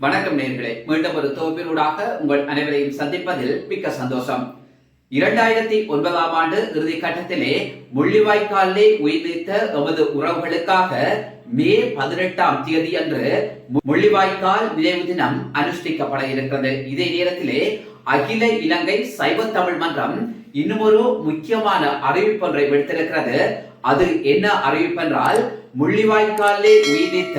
வணக்கம் நேயர்களே, மீண்டும் ஒரு தொகுப்பினூடாக உங்கள் அனைவரையும் சந்திப்பதில் மிக்க சந்தோஷம். 2009ஆம் ஆண்டு இறுதி கட்டத்திலே முள்ளிவாய்க்காலிலே உயிர் நீத்த எமது உறவுகளுக்காக மே 18ஆம் தேதி அன்று முள்ளிவாய்க்கால் நினைவு தினம் அனுஷ்டிக்கப்பட இருக்கிறது. இதே நேரத்திலே அகில இலங்கை சைவ தமிழ் மன்றம் இன்னும் ஒரு முக்கியமான அறிவிப்பொன்றை விடுத்திருக்கிறது. அது என்ன அறிவிப்பென்றால், முள்ளிவாய்க்காலே உயிர் நீத்த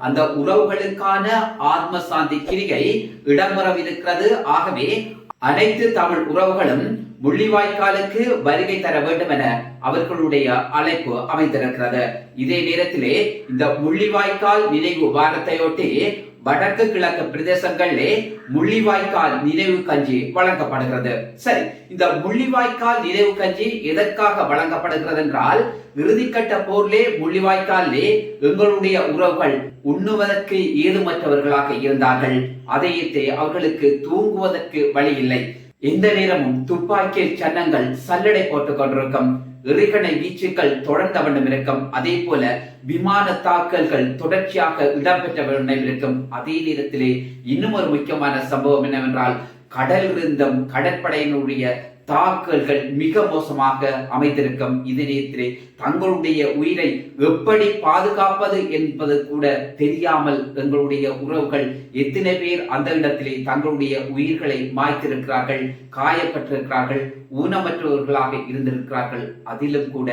அந்த உறவுகளுக்கான ஆத்ம சாந்தி கிரிகை இடம்பெறவிருக்கிறது. ஆகவே அனைத்து தமிழ் உறவுகளும் முள்ளிவாய்க்காலுக்கு வருகை தர வேண்டும் என அவர்களுடைய அழைப்பு அமைந்திருக்கிறது. இதே நேரத்திலே இந்த முள்ளிவாய்க்கால் நினைவு வாரத்தையொட்டி வடக்கு கிழக்கு பிரதேசங்களிலே முள்ளிவாய்க்கால் நினைவு கஞ்சி வழங்கப்படுகிறது. சரி, இந்த முள்ளிவாய்க்கால் நினைவு கஞ்சி எதற்காக வழங்கப்படுகிறது என்றால், இறுதிக்கட்ட போரிலே முள்ளிவாய்க்காலிலே எங்களுடைய உறவுகள் உண்ணுவதற்கு ஏதுமற்றவர்களாக இருந்தார்கள். அதையிட்டு அவர்களுக்கு தூங்குவதற்கு வழி இல்லை. எந்த நேரமும் துப்பாக்கி சன்னங்கள் சல்லடை போட்டுக் கொண்டிருக்கும். எறிகணை வீச்சுக்கள் தொடர்ந்த வண்ணம் இருக்கும். அதே போல விமான தாக்கல்கள் தொடர்ச்சியாக இடம்பெற்ற வண்ணம் இருக்கும். அதே நேரத்திலே இன்னும் ஒரு முக்கியமான சம்பவம் என்னவென்றால், கடல் இருந்தும் கடற்படையினுடைய தாக்கல்கள் மிக மோசமாக அமைந்திருக்கும். இதே நேரத்திலே தங்களுடைய உயிரை எப்படி பாதுகாப்பது என்பது கூட தெரியாமல் எங்களுடைய உறவுகள் எத்தனை பேர் அந்த இடத்திலே தங்களுடைய உயிர்களை மாய்த்திருக்கிறார்கள், காயப்பட்டிருக்கிறார்கள், ஊனமற்றவர்களாக இருந்திருக்கிறார்கள். அதிலும் கூட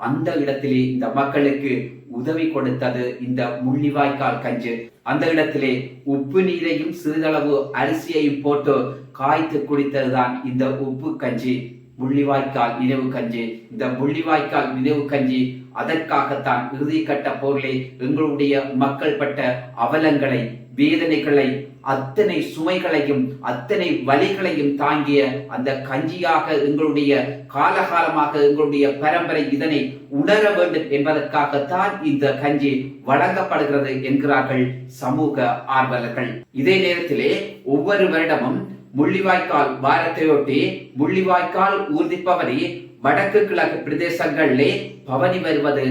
அந்த இடத்திலே இந்த மக்களுக்கு உதவி கொடுத்தது இந்த முள்ளிவாய்க்கால் கஞ்சி. அந்த இடத்திலே உப்பு நீரையும் சிறிதளவு அரிசியையும் போட்டு காய்த்து குடித்ததுதான் இந்த உப்பு கஞ்சி, முள்ளிவாய்க்கால் நினைவு கஞ்சி. இந்த முள்ளிவாய்க்கால் நினைவு கஞ்சி அதற்காகத்தான் இறுதி கட்ட போரிலே எங்களுடைய மக்கள் பட்ட அவலங்களை, வேதனைகளை, அத்தனை சுமைகளையும் அத்தனை வலிகளையும் தாங்கிய அந்த கஞ்சியாக எங்களுடைய காலகாலமாக எங்களுடைய பரம்பரை இதனை உணர வேண்டும் என்பதற்காகத்தான் இந்த கஞ்சி வழங்கப்படுகிறது என்கிறார்கள் சமூக ஆர்வலர்கள். இதே நேரத்திலே ஒவ்வொரு வருடமும் முள்ளிவாய்க்கால் வாரத்தையொட்டி முள்ளிவாய்க்கால் ஊர்திப்பவனி வடக்கு கிழக்கு பிரதேசங்களிலே பவனி வருவது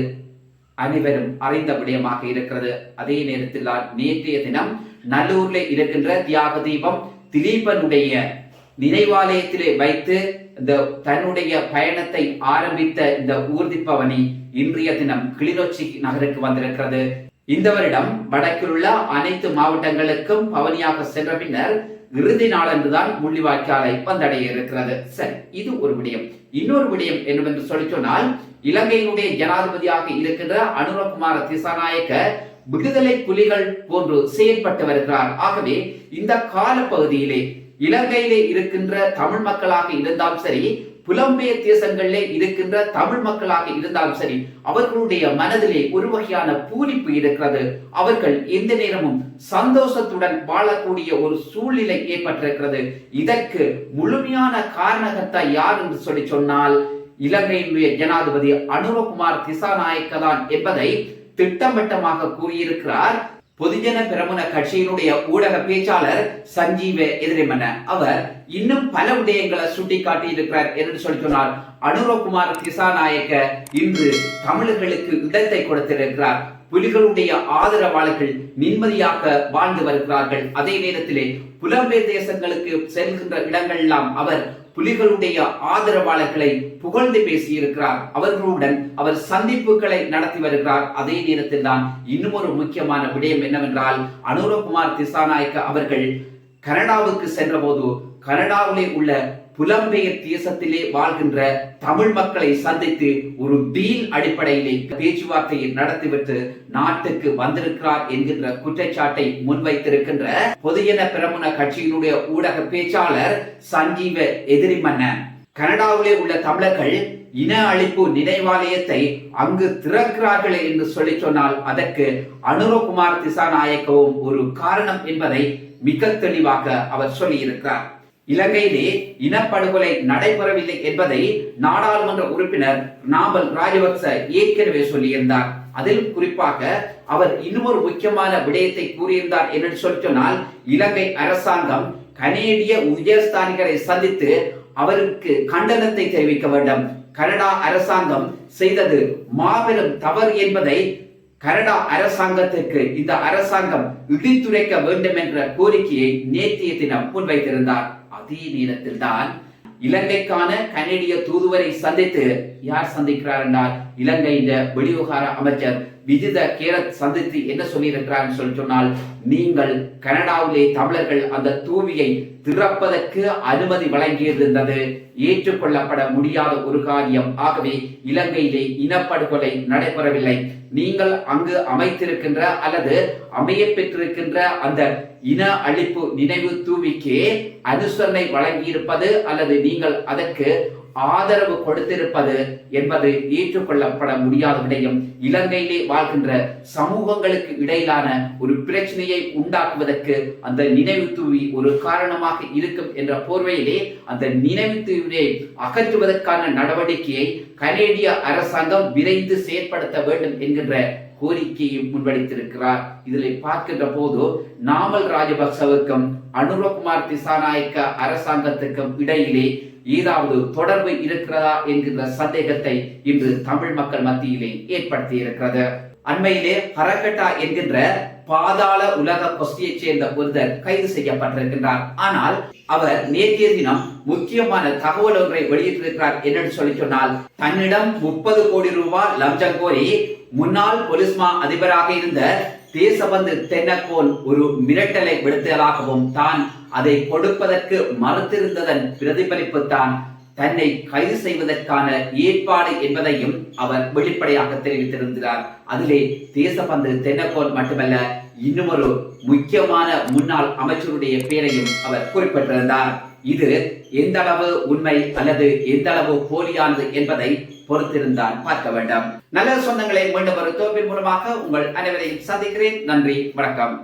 அனைவரும் அறிந்த விடயமாக இருக்கிறது. அதே நேரத்தில் நேற்றைய தினம் நல்லூர்ல இருக்கின்ற தியாக தீபம் திலீபனுடைய நினைவாலயத்திலே வைத்து இந்த தன்னுடைய பயணத்தை ஆரம்பித்த இந்த ஊர்திப்பவனி இன்றைய தினம் கிளிநொச்சி நகருக்கு வந்திருக்கிறது. இந்த வருடம் வடக்கில் உள்ள அனைத்து மாவட்டங்களுக்கும் பவனியாக சென்ற பின்னர் இறுதி நாளன்றுதான் முள்ளிவாய்க்காலை வந்தடைய இருக்கிறது. சரி, இது ஒரு விடயம். இன்னொரு விடயம் என்னவென்று சொல்லி சொன்னால், இலங்கையினுடைய ஜனாதிபதியாக இருக்கின்ற அனுரகுமார திசாநாயக்க விடுதலை புலிகள் போன்று செயல்பட்டு வருகிறார். ஆகவே இந்த கால பகுதியிலே இலங்கையிலே இருக்கின்ற தமிழ் மக்களாக இருந்தாலும் சரி, புலம்பெயர் தேசங்களிலே இருக்கின்ற தமிழ் மக்களாக இருந்தாலும் சரி, அவர்களுடைய மனதிலே ஒரு வகையான பூரிப்பு இருக்கிறது. அவர்கள் எந்த நேரமும் சந்தோஷத்துடன் வாழக்கூடிய ஒரு சூழ்நிலை ஏற்பட்டிருக்கிறது. இதற்கு முழுமையான காரணகர்த்தா யார் என்று சொல்லி சொன்னால், இலங்கையினுடைய ஜனாதிபதி அனுரகுமார் திசாநாயக்க தான் என்பதை திட்டவட்டமாக கூறியிருக்கிறார். பொதுஜன பெரமுன கட்சியினுடைய ஊடக பேச்சாளர் சஞ்சீவ எதிரிமன அவர் இன்னும் பல விடயங்களை சுட்டி காட்டி இருக்கிறார் என்று சொல்லி சொன்னார். அனுரகுமார் திசாநாயக்க இன்று தமிழர்களுக்கு இடத்தை கொடுத்திருக்கிறார். புலிகளுடைய ஆதரவாளர்கள் நிம்மதியாக வாழ்ந்து வருகிறார்கள். அதே நேரத்திலே புலம்பெயர் தேசங்களுக்கு செல்கின்ற இடங்கள் எல்லாம் அவர் புலிகளுடைய ஆதரவாளர்களை புகழ்ந்து பேசியிருக்கிறார். அவர்களுடன் அவர் சந்திப்புகளை நடத்தி வருகிறார். அதே நேரத்தில் தான் இன்னும் ஒரு முக்கியமான விடயம் என்னவென்றால், அனுரகுமார் திசாநாயக்க அவர்கள் கனடாவுக்கு சென்ற போது கனடாவிலே உள்ள புலம்பெயர் தேசத்திலே வாழ்கின்ற தமிழ் மக்களை சந்தித்து ஒரு டீல் அடிப்படையிலே பேச்சுவார்த்தையை நடத்திவிட்டு நாட்டுக்கு வந்திருக்கிறார் என்கின்ற குற்றச்சாட்டை முன்வைத்திருக்கின்ற பொதுஜன பெரமுன கட்சியினுடைய ஊடக பேச்சாளர் சஞ்சீவ எதிரிமன்ன, கனடாவிலே உள்ள தமிழர்கள் இன அழிப்பு நினைவாலயத்தை அங்கு திறக்கிறார்கள் என்று சொல்லி சொன்னால் அதற்கு அனுரகுமார் திசாநாயக்கவும் ஒரு காரணம் என்பதை மிக தெளிவாக அவர் சொல்லியிருக்கிறார். இலங்கையிலே இனப்படுகொலை நடைபெறவில்லை என்பதை நாடாளுமன்ற உறுப்பினர் நாமல் ராஜபக்ச ஏற்கனவே சொல்லியிருந்தார். அதில் குறிப்பாக அவர் இன்னும் ஒரு முக்கியமான விடயத்தை கூறியிருந்தார் என்று சொன்னால், இலங்கை அரசாங்கம் கனேடிய உயர்ஸ்தானிகரை சந்தித்து அவருக்கு கண்டனத்தை தெரிவிக்க வேண்டும். கனடா அரசாங்கம் செய்தது மாபெரும் தவறு என்பதை கனடா அரசாங்கத்திற்கு இந்த அரசாங்கம் இடித்துரைக்க வேண்டும் என்ற கோரிக்கையை நேற்றைய தினம் முன்வைத்திருந்தார். அதே நேரத்தில் தான் இலங்கைக்கான கனடிய தூதுவரை சந்தித்து யார் சந்திக்கிறார் என்றால் இலங்கையின் வெளிவிவகார அமைச்சர் விஜித கேரத் சந்தித்து என்ன சொல்லியிருக்கிறார் சொன்னால், நீங்கள் கனடாவிலே தமிழர்கள் அந்த தூவியை திறப்பதற்கு அனுமதி வழங்கியிருந்தது ஏற்றுக்கொள்ளப்பட முடியாத ஒரு காரியம். ஆகவே இலங்கையிலே இனப்படுகொலை நடைபெறவில்லை. நீங்கள் அங்கு அமைத்திருக்கின்ற அல்லது அமைய பெற்றிருக்கின்ற அந்த இன அழிப்பு நினைவு தூவிக்கு அனுசரணை வழங்கியிருப்பது அல்லது நீங்கள் அதற்கு ஆதரவு கொடுத்திருப்பது என்பது ஏற்றுக்கொள்ளப்பட முடியாத விடயம். இலங்கையிலே வாழ்கின்ற சமூகங்களுக்கு இடையிலான ஒரு பிரச்சனையை உண்டாக்குவதற்கு அந்த நினைவு தூவி ஒரு காரணமாக இருக்கும் என்ற போர்வையிலே அந்த நினைவு தூவியை அகற்றுவதற்கான நடவடிக்கையை கனேடிய அரசாங்கம் விரைந்து செயற்படுத்த வேண்டும் என்கின்ற கோரிக்கையை முன்வைத்திருக்கிறார். இதில் பார்க்கின்ற போது நாமல் ராஜபக்சவுக்கும் அனுரகுமார் திசாநாயக்க அரசாங்கத்துக்கும் இடையிலே ஏதாவது தொடர்பு இருக்கிறதா என்கின்ற சந்தேகத்தை இன்று தமிழ் மக்கள் மத்தியிலே ஏற்படுத்தி இருக்கிறது. அண்மையிலே ஹரகட்டா என்கின்ற பாதாள உலக கொஸ்தியைச் சேர்ந்த ஒருவர் கைது செய்யப்பட்டிருக்கின்றார். ஆனால் அவர் நேற்றைய தினம் முக்கியமான தகவல் ஒன்றை வெளியிட்டிருக்கிறார். என்னன்னு சொல்லி சொன்னால், தன்னிடம் 30 கோடி ரூபாய் லஞ்சம் கோரி முன்னாள் பொலிஸ்மா அதிபராக இருந்த தேசபந்து தென்னக்கோன் ஒரு மிரட்டலை விடுத்ததாகவும் தான் அதை கொடுப்பதற்கு மறுத்திருந்ததன் பிரதிபலிப்பு தான் தன்னை கைது செய்வதற்கான ஏற்பாடு என்பதையும் அவர் வெளிப்படையாக தெரிவித்திருந்தார். அதிலே தேசபந்து தென்னக்கோன் மட்டுமல்ல, இன்னும் ஒரு முக்கியமான முன்னாள் அமைச்சருடைய பெயரையும் அவர் குறிப்பிட்டிருந்தார். இது எந்த அளவு உண்மை அல்லது எந்த அளவு போலியானது என்பதை பொறுத்திருந்தான் பார்க்க வேண்டும். நல்ல சொந்தங்களை மீண்டும் ஒரு தோப்பின் மூலமாக உங்கள் அனைவரையும் சந்திக்கிறேன். நன்றி, வணக்கம்.